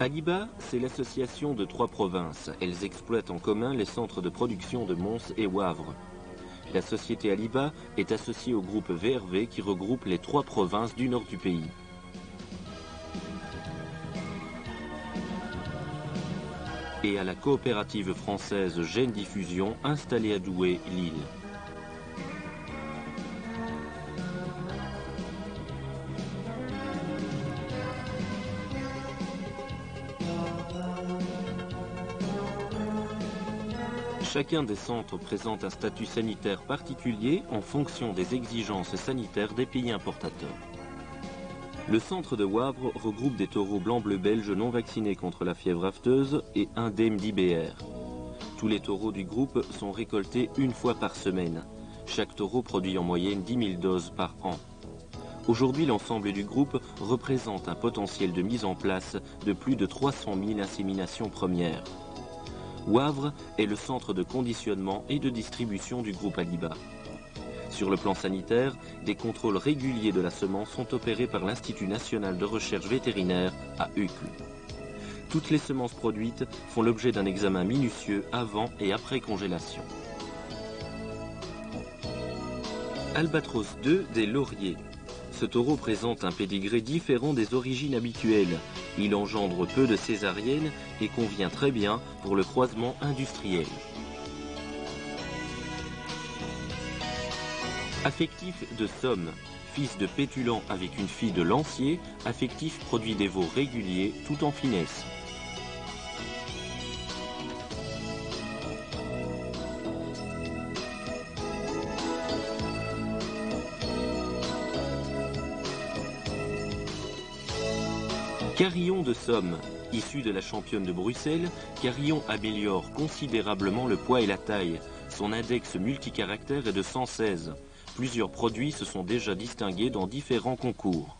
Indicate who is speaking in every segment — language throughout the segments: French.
Speaker 1: Aliba, c'est l'association de 3 provinces. Elles exploitent en commun les centres de production de Mons et Wavre. La société Aliba est associée au groupe VRV qui regroupe les 3 provinces du nord du pays. Et à la coopérative française Gène Diffusion installée à Douai, Lille. Chacun des centres présente un statut sanitaire particulier en fonction des exigences sanitaires des pays importateurs. Le centre de Wavre regroupe des taureaux blanc-bleu belges non vaccinés contre la fièvre afteuse et indemnes d'IBR. Tous les taureaux du groupe sont récoltés une fois par semaine. Chaque taureau produit en moyenne 10 000 doses par an. Aujourd'hui, l'ensemble du groupe représente un potentiel de mise en place de plus de 300 000 inséminations premières. Wavre est le centre de conditionnement et de distribution du groupe Aliba. Sur le plan sanitaire, des contrôles réguliers de la semence sont opérés par l'Institut national de recherche vétérinaire à Uccle. Toutes les semences produites font l'objet d'un examen minutieux avant et après congélation. Albatros 2 des Lauriers. Ce taureau présente un pédigré différent des origines habituelles. Il engendre peu de césariennes et convient très bien pour le croisement industriel. Affectif de Somme. Fils de Pétulant avec une fille de Lancier, Affectif produit des veaux réguliers tout en finesse. Carillon de Somme. Issu de la championne de Bruxelles, Carillon améliore considérablement le poids et la taille. Son index multicaractère est de 116. Plusieurs produits se sont déjà distingués dans différents concours.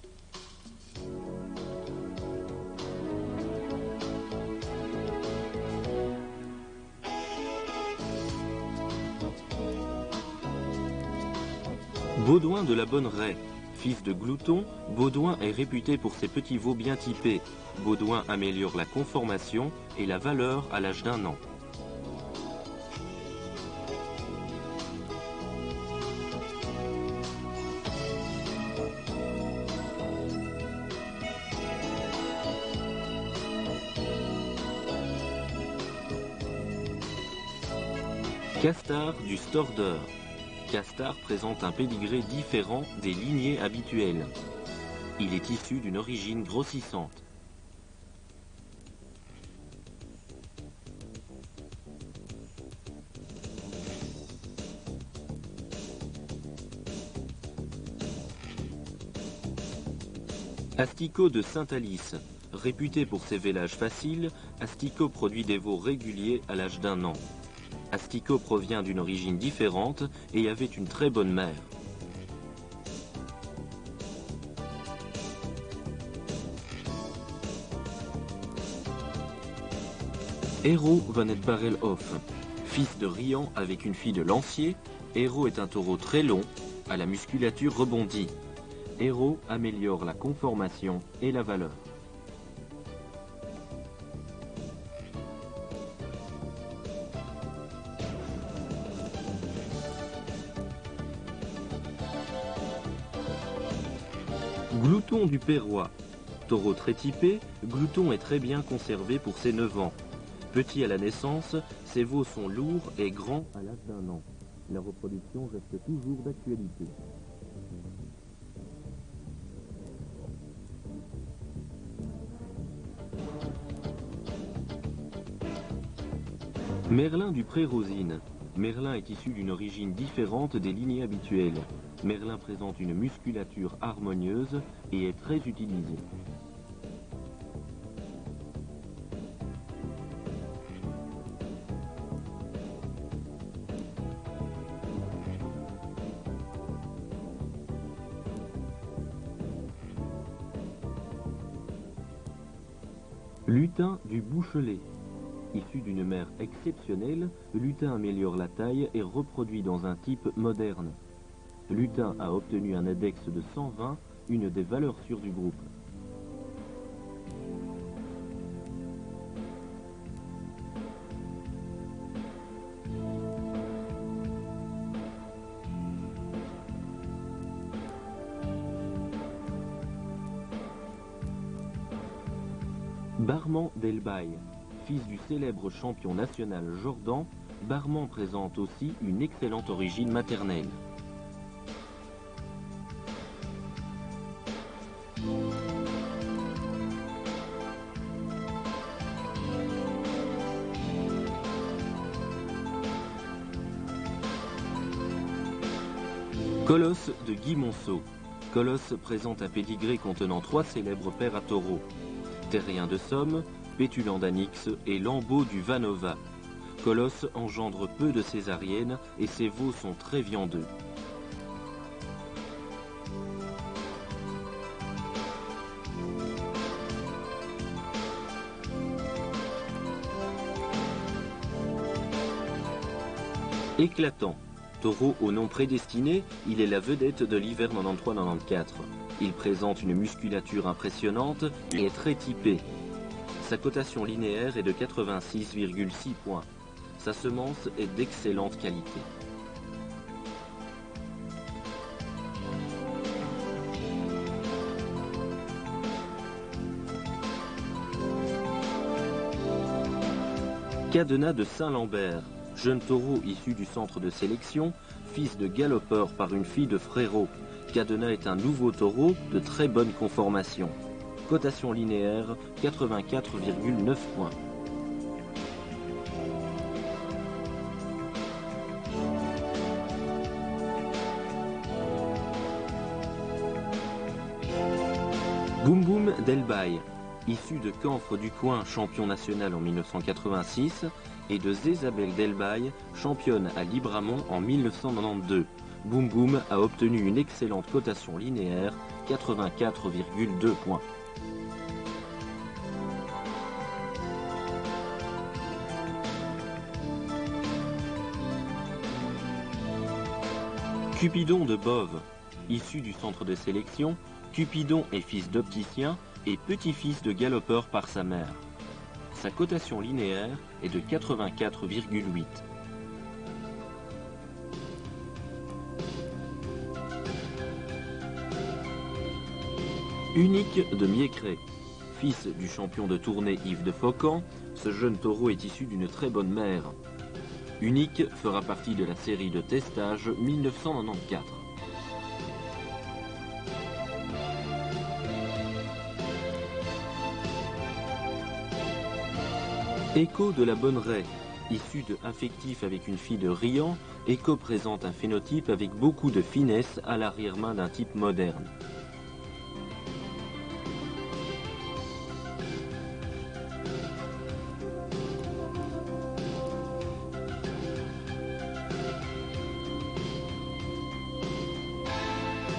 Speaker 1: Baudouin de la Bonneraie. Fils de Glouton, Baudouin est réputé pour ses petits veaux bien typés. Baudouin améliore la conformation et la valeur à l'âge d'1 an. Castard du Storder. Castard présente un pédigré différent des lignées habituelles. Il est issu d'une origine grossissante. Asticot de Saint-Alice. Réputé pour ses vélages faciles, Asticot produit des veaux réguliers à l'âge d'1 an. Asticot provient d'une origine différente et avait une très bonne mère. Hérault van het Barrel-Hoff. Fils de Riant avec une fille de Lancier, Hérault est un taureau très long, à la musculature rebondie. Hérault améliore la conformation et la valeur. Glouton du Perrois. Taureau très typé, Glouton est très bien conservé pour ses 9 ans. Petit à la naissance, ses veaux sont lourds et grands à l'âge d'1 an. La reproduction reste toujours d'actualité. Merlin du Pré-Rosine. Merlin est issu d'une origine différente des lignées habituelles. Merlin présente une musculature harmonieuse et est très utilisé. Lutin du Bouchelet. Issu d'une mère exceptionnelle, Lutin améliore la taille et reproduit dans un type moderne. Lutin a obtenu un index de 120, une des valeurs sûres du groupe. Barman Delbaï, fils du célèbre champion national Jordan, Barman présente aussi une excellente origine maternelle. Colosse de Guy Monceau. Colosse présente un pédigré contenant 3 célèbres pères à taureaux. Terrien de Somme, Pétulant d'Anix et Lambeau du Vanova. Colosse engendre peu de césariennes et ses veaux sont très viandeux. Éclatant. Taureau au nom prédestiné, il est la vedette de l'hiver 93-94. Il présente une musculature impressionnante et est très typé. Sa cotation linéaire est de 86,6 points. Sa semence est d'excellente qualité. Cadenas de Saint-Lambert. Jeune taureau issu du centre de sélection, fils de galopeur par une fille de frérot. Cadenas est un nouveau taureau de très bonne conformation. Cotation linéaire, 84,9 points. Boum Boum Delbaï, issu de Camphre du Coin, champion national en 1986, et de Zézabel Delbaï, championne à Libramont en 1992. Boum Boum a obtenu une excellente cotation linéaire, 84,2 points. Cupidon de Bove, issu du centre de sélection, Cupidon est fils d'opticien et petit-fils de galopeur par sa mère. Sa cotation linéaire est de 84,8. Unique de Miécré. Fils du champion de tournée Yves de Faucamp, ce jeune taureau est issu d'une très bonne mère. Unique fera partie de la série de testage 1994. Écho de la Bonneraie. Issu de affectif avec une fille de Riant, Écho présente un phénotype avec beaucoup de finesse à l'arrière-main d'un type moderne.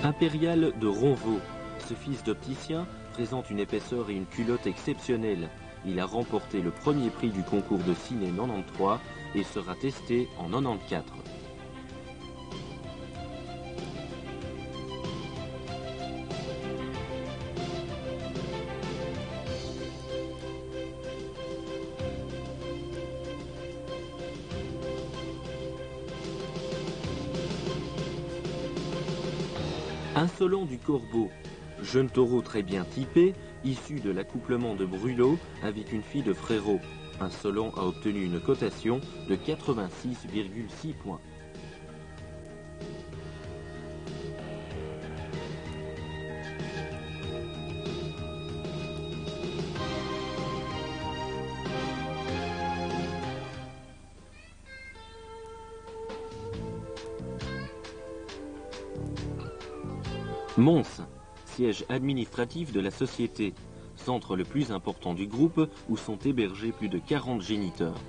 Speaker 1: Impérial de Ronvaux. Ce fils d'opticien présente une épaisseur et une culotte exceptionnelles. Il a remporté le premier prix du concours de ciné 93 et sera testé en 94. Insolent du Corbeau. Jeune taureau très bien typé, issu de l'accouplement de Brulot avec une fille de Frérot. Insolent a obtenu une cotation de 86,6 points. Mons, siège administratif de la société, centre le plus important du groupe où sont hébergés plus de 40 géniteurs.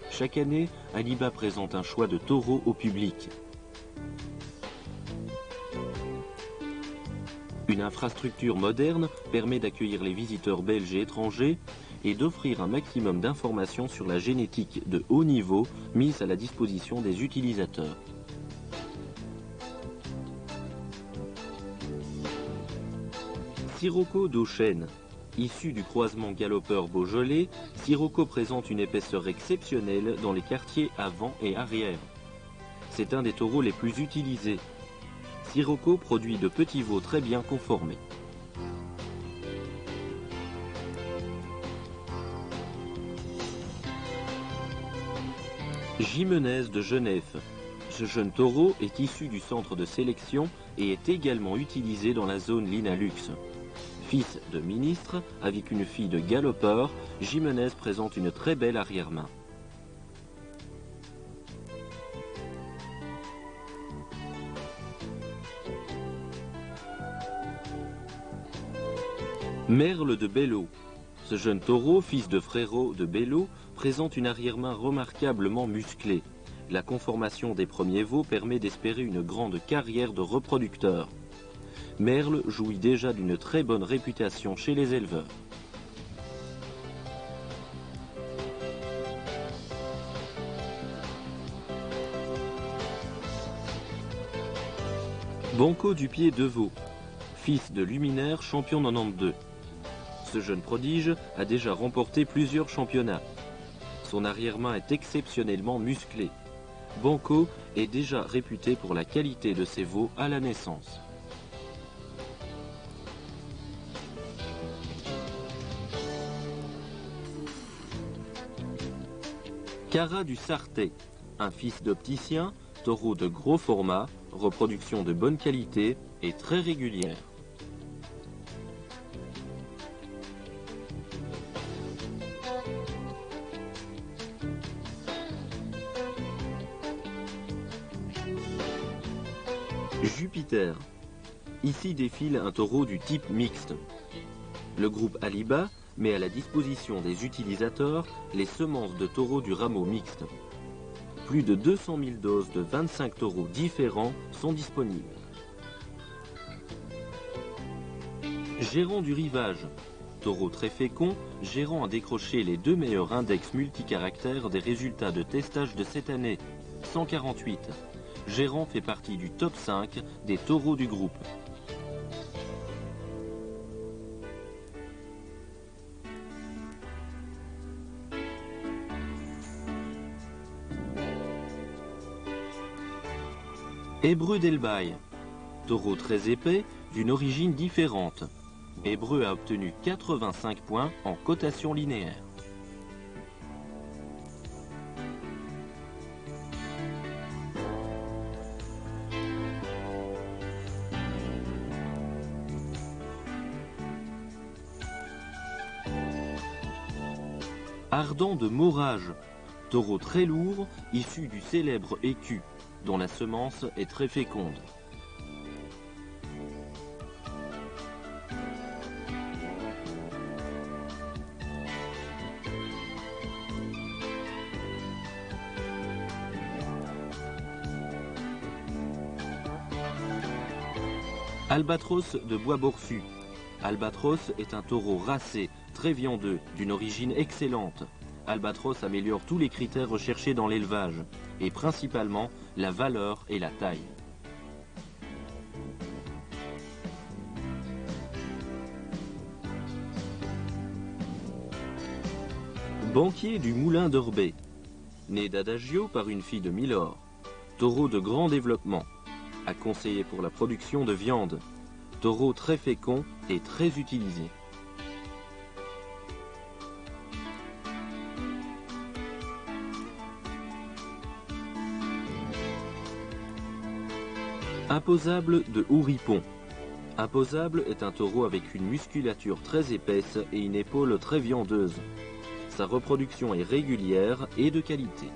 Speaker 1: Chaque année, Aliba présente un choix de taureaux au public. Une infrastructure moderne permet d'accueillir les visiteurs belges et étrangers et d'offrir un maximum d'informations sur la génétique de haut niveau mise à la disposition des utilisateurs. Sirocco d'Auchène. Issu du croisement galopeur Beaujolais, Sirocco présente une épaisseur exceptionnelle dans les quartiers avant et arrière. C'est un des taureaux les plus utilisés. Sirocco produit de petits veaux très bien conformés. Jimenez de Genève. Ce jeune taureau est issu du centre de sélection et est également utilisé dans la zone Linalux. Fils de ministre, avec une fille de galopeur, Jimenez présente une très belle arrière-main. Merle de Bello. Ce jeune taureau, fils de Frérot de Bello, présente une arrière-main remarquablement musclée. La conformation des premiers veaux permet d'espérer une grande carrière de reproducteur. Merle jouit déjà d'une très bonne réputation chez les éleveurs. Banco du Pied de Veau. Fils de Luminaire, champion 92. Ce jeune prodige a déjà remporté plusieurs championnats. Son arrière-main est exceptionnellement musclée. Banco est déjà réputé pour la qualité de ses veaux à la naissance. Cara du Sartais, un fils d'opticien, taureau de gros format, reproduction de bonne qualité et très régulière. Jupiter. Ici défile un taureau du type mixte. Le groupe Aliba met à la disposition des utilisateurs les semences de taureaux du rameau mixte. Plus de 200 000 doses de 25 taureaux différents sont disponibles. Gérant du rivage. Taureau très fécond, Gérant a décroché les 2 meilleurs index multicaractères des résultats de testage de cette année, 148. Gérant fait partie du top 5 des taureaux du groupe. Hébreu d'Elbaï. Taureau très épais, d'une origine différente. Hébreu a obtenu 85 points en cotation linéaire. Ardent de Morage. Taureau très lourd, issu du célèbre écu, dont la semence est très féconde. Albatros de Bois-Borsu. Albatros est un taureau racé, très viandeux, d'une origine excellente. Albatros améliore tous les critères recherchés dans l'élevage, et principalement la valeur et la taille. Banquier du Moulin d'Orbay. Né d'Adagio par une fille de Milord. Taureau de grand développement. A conseillé pour la production de viande. Taureau très fécond et très utilisé. Imposable de Houripon. Imposable est un taureau avec une musculature très épaisse et une épaule très viandeuse. Sa reproduction est régulière et de qualité.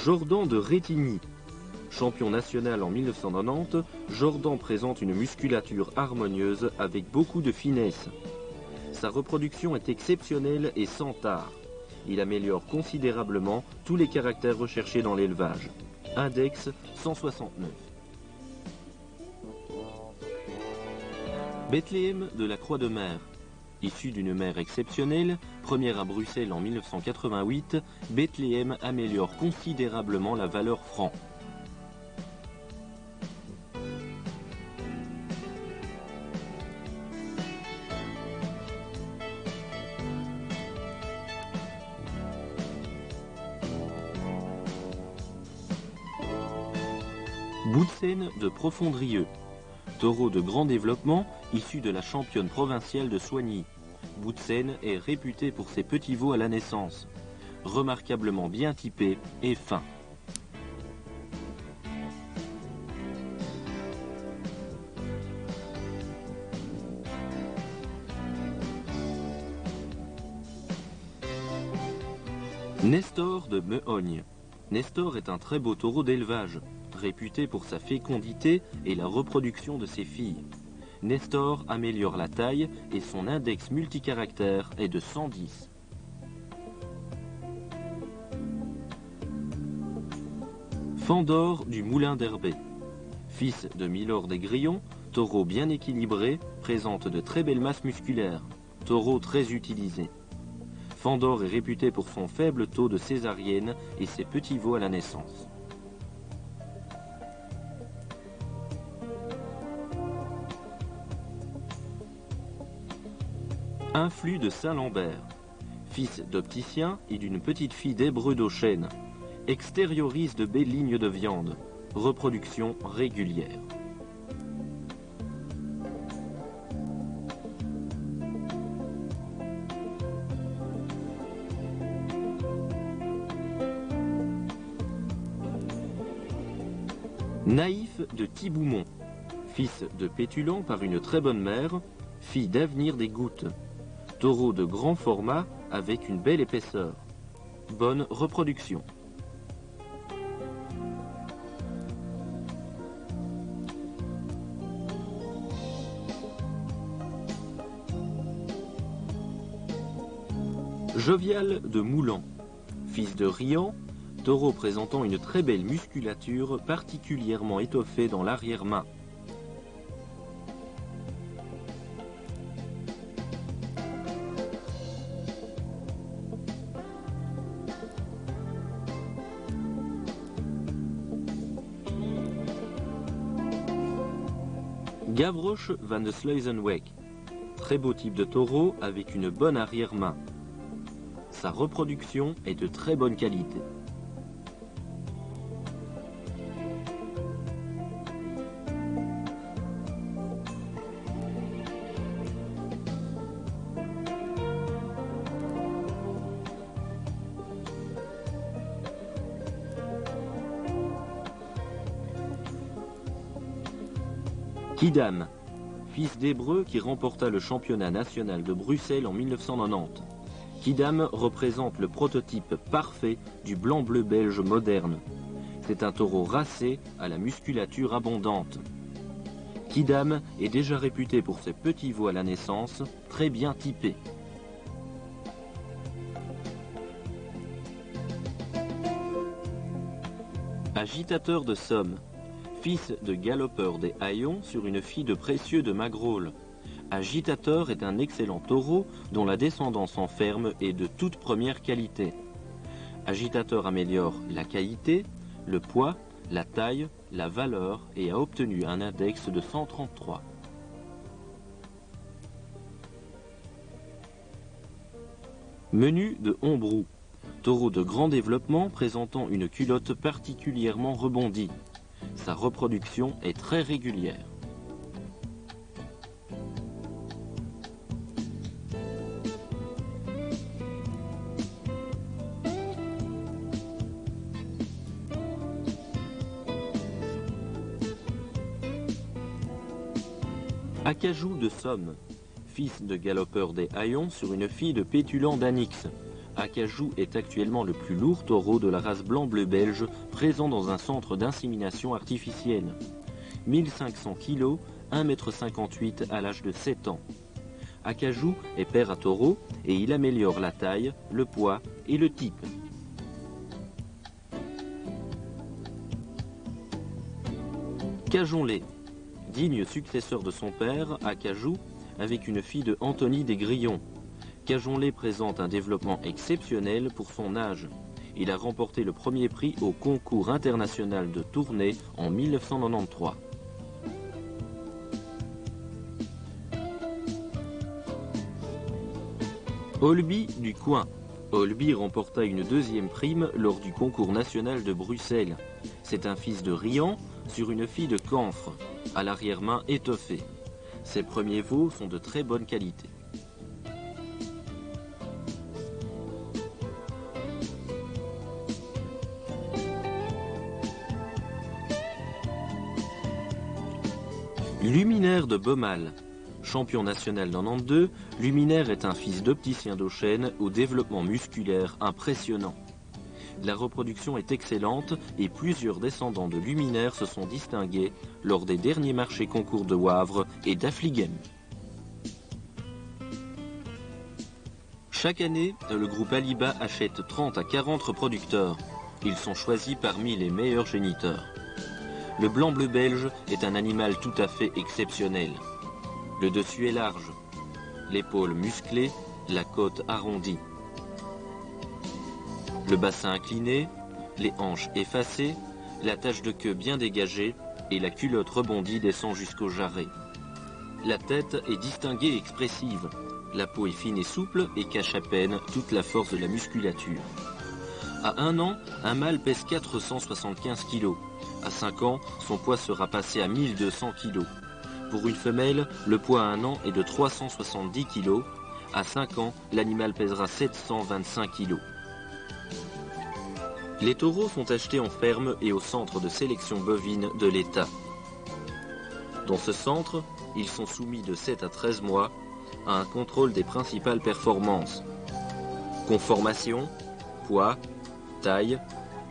Speaker 1: Jordan de Rétigny. Champion national en 1990, Jordan présente une musculature harmonieuse avec beaucoup de finesse. Sa reproduction est exceptionnelle et sans tard. Il améliore considérablement tous les caractères recherchés dans l'élevage. Index 169. Bethléem de la Croix de Mer. Issu d'une mère exceptionnelle, première à Bruxelles en 1988, Bethléem améliore considérablement la valeur franc. Boutsen de Profondrieux. Taureau de grand développement, issu de la championne provinciale de Soigny. Boutsen est réputé pour ses petits veaux à la naissance, remarquablement bien typés et fins. Nestor de Mehogne. Nestor est un très beau taureau d'élevage, réputé pour sa fécondité et la reproduction de ses filles. Nestor améliore la taille et son index multicaractère est de 110. Fandor du Moulin d'Herbay. Fils de Milord des Grillons, taureau bien équilibré, présente de très belles masses musculaires. Taureau très utilisé. Fandor est réputé pour son faible taux de césarienne et ses petits veaux à la naissance. Influx de Saint-Lambert. Fils d'opticien et d'une petite fille d'Hébreu d'Auchène. Extériorise de belles lignes de viande. Reproduction régulière. Naïf de Thiboumont. Fils de Pétulant par une très bonne mère, fille d'Avenir des Gouttes. Taureau de grand format avec une belle épaisseur. Bonne reproduction. Jovial de Moulan. Fils de Riant, taureau présentant une très belle musculature particulièrement étoffée dans l'arrière-main. Gavroche van de Sluizenweg. Très beau type de taureau avec une bonne arrière-main. Sa reproduction est de très bonne qualité. Quidam, fils d'Hébreu qui remporta le championnat national de Bruxelles en 1990. Quidam représente le prototype parfait du blanc-bleu belge moderne. C'est un taureau racé à la musculature abondante. Quidam est déjà réputé pour ses petits veaux à la naissance, très bien typés. Agitateur de Somme. Fils de galopeur des Haillons sur une fille de Précieux de Magrolles. Agitateur est un excellent taureau dont la descendance en ferme est de toute première qualité. Agitateur améliore la qualité, le poids, la taille, la valeur et a obtenu un index de 133. Menu de Hombrou. Taureau de grand développement présentant une culotte particulièrement rebondie. Sa reproduction est très régulière. Acajou de Somme. Fils de galopeur des Haillons sur une fille de Pétulant d'Anix. Acajou est actuellement le plus lourd taureau de la race blanc-bleu belge présent dans un centre d'insémination artificielle. 1500 kg, 1,58 m à l'âge de 7 ans. Acajou est père à taureau et il améliore la taille, le poids et le type. Cajonlé. Digne successeur de son père, Acajou, avec une fille de Anthony des Grillons. Cajonlé présente un développement exceptionnel pour son âge. Il a remporté le premier prix au concours international de Tournai en 1993. Olby du Coin. Olby remporta une deuxième prime lors du concours national de Bruxelles. C'est un fils de Riant sur une fille de Camphre, à l'arrière-main étoffée. Ces premiers veaux sont de très bonne qualité. Luminaire de Baumal. Champion national 92, Luminaire est un fils d'opticien d'Auchène au développement musculaire impressionnant. La reproduction est excellente et plusieurs descendants de Luminaire se sont distingués lors des derniers marchés concours de Wavre et d'Affligem. Chaque année, le groupe Aliba achète 30 à 40 reproducteurs. Ils sont choisis parmi les meilleurs géniteurs. Le blanc-bleu belge est un animal tout à fait exceptionnel. Le dessus est large, l'épaule musclée, la côte arrondie. Le bassin incliné, les hanches effacées, la tache de queue bien dégagée et la culotte rebondie descend jusqu'au jarret. La tête est distinguée et expressive. La peau est fine et souple et cache à peine toute la force de la musculature. À 1 an, un mâle pèse 475 kg. À 5 ans, son poids sera passé à 1200 kg. Pour une femelle, le poids à 1 an est de 370 kg. À 5 ans, l'animal pèsera 725 kg. Les taureaux sont achetés en ferme et au centre de sélection bovine de l'État. Dans ce centre, ils sont soumis de 7 à 13 mois à un contrôle des principales performances. Conformation, poids, taille,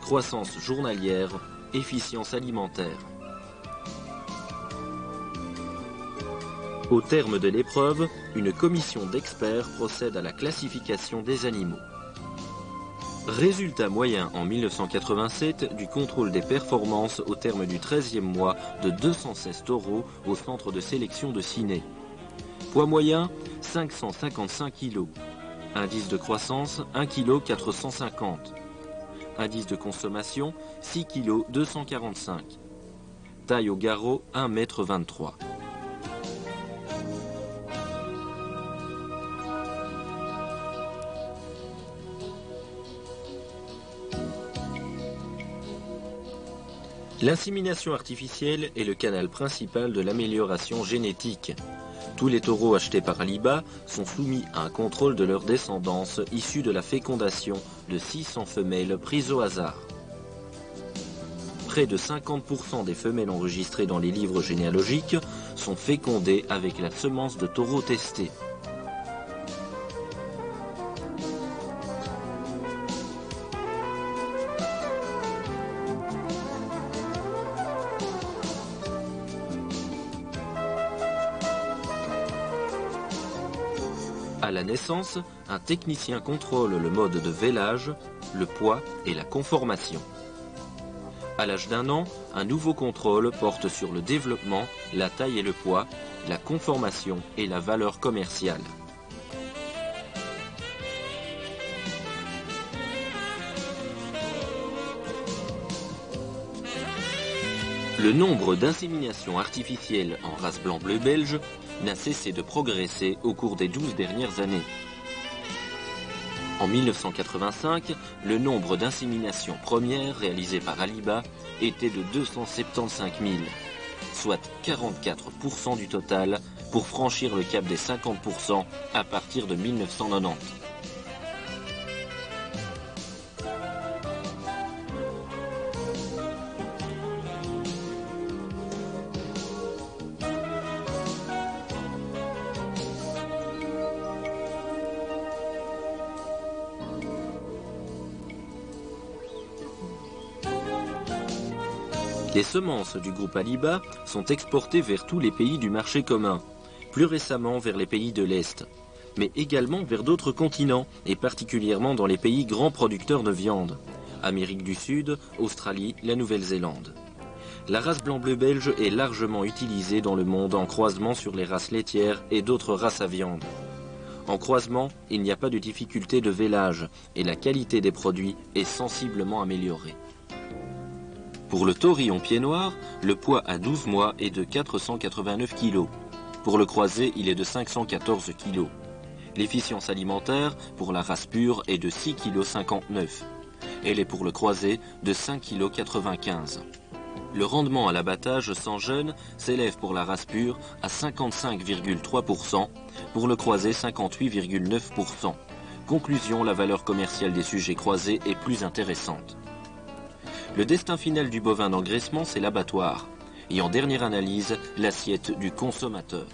Speaker 1: croissance journalière, efficience alimentaire. Au terme de l'épreuve, une commission d'experts procède à la classification des animaux. Résultat moyen en 1987 du contrôle des performances au terme du 13e mois de 216 taureaux au centre de sélection de Ciney. Poids moyen, 555 kg. Indice de croissance, 1 kg 450. Indice de consommation, 6 kg 245. Taille au garrot, 1,23 m. L'insémination artificielle est le canal principal de l'amélioration génétique. Tous les taureaux achetés par Aliba sont soumis à un contrôle de leur descendance issue de la fécondation de 600 femelles prises au hasard. Près de 50% des femelles enregistrées dans les livres généalogiques sont fécondées avec la semence de taureaux testés. À la naissance, un technicien contrôle le mode de vélage, le poids et la conformation. À l'âge d'1 an, un nouveau contrôle porte sur le développement, la taille et le poids, la conformation et la valeur commerciale. Le nombre d'inséminations artificielles en race blanc-bleu belge n'a cessé de progresser au cours des 12 dernières années. En 1985, le nombre d'inséminations premières réalisées par Aliba était de 275 000, soit 44% du total pour franchir le cap des 50% à partir de 1990. Les semences du groupe Aliba sont exportées vers tous les pays du marché commun, plus récemment vers les pays de l'Est, mais également vers d'autres continents et particulièrement dans les pays grands producteurs de viande, Amérique du Sud, Australie, la Nouvelle-Zélande. La race blanc-bleu belge est largement utilisée dans le monde en croisement sur les races laitières et d'autres races à viande. En croisement, il n'y a pas de difficulté de vélage et la qualité des produits est sensiblement améliorée. Pour le taurillon pied noir, le poids à 12 mois est de 489 kg. Pour le croisé, il est de 514 kg. L'efficience alimentaire pour la race pure est de 6,59 kg. Elle est pour le croisé de 5,95 kg. Le rendement à l'abattage sans jeûne s'élève pour la race pure à 55,3%, pour le croisé 58,9%. Conclusion, la valeur commerciale des sujets croisés est plus intéressante. Le destin final du bovin d'engraissement, c'est l'abattoir, et en dernière analyse, l'assiette du consommateur.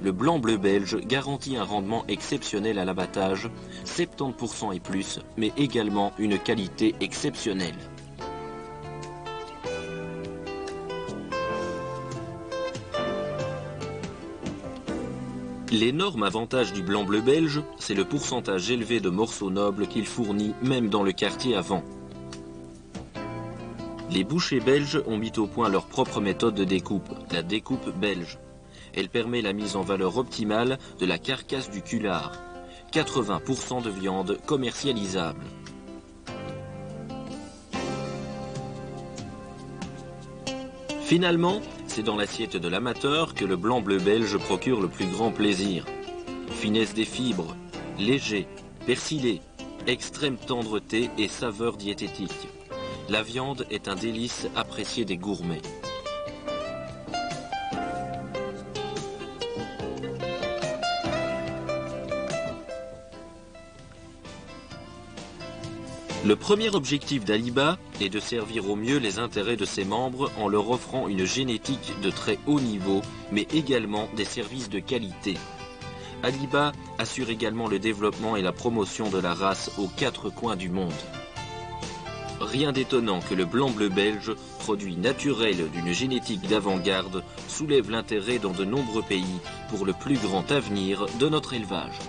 Speaker 1: Le blanc-bleu belge garantit un rendement exceptionnel à l'abattage, 70% et plus, mais également une qualité exceptionnelle. L'énorme avantage du blanc-bleu belge, c'est le pourcentage élevé de morceaux nobles qu'il fournit même dans le quartier à vent. Les bouchers belges ont mis au point leur propre méthode de découpe, la découpe belge. Elle permet la mise en valeur optimale de la carcasse du culard. 80% de viande commercialisable. Finalement, c'est dans l'assiette de l'amateur que le blanc-bleu belge procure le plus grand plaisir. Finesse des fibres, léger, persillé, extrême tendreté et saveur diététique. La viande est un délice apprécié des gourmets. Le premier objectif d'Aliba est de servir au mieux les intérêts de ses membres en leur offrant une génétique de très haut niveau, mais également des services de qualité. Aliba assure également le développement et la promotion de la race aux 4 coins du monde. Rien d'étonnant que le blanc-bleu belge, produit naturel d'une génétique d'avant-garde, soulève l'intérêt dans de nombreux pays pour le plus grand avenir de notre élevage.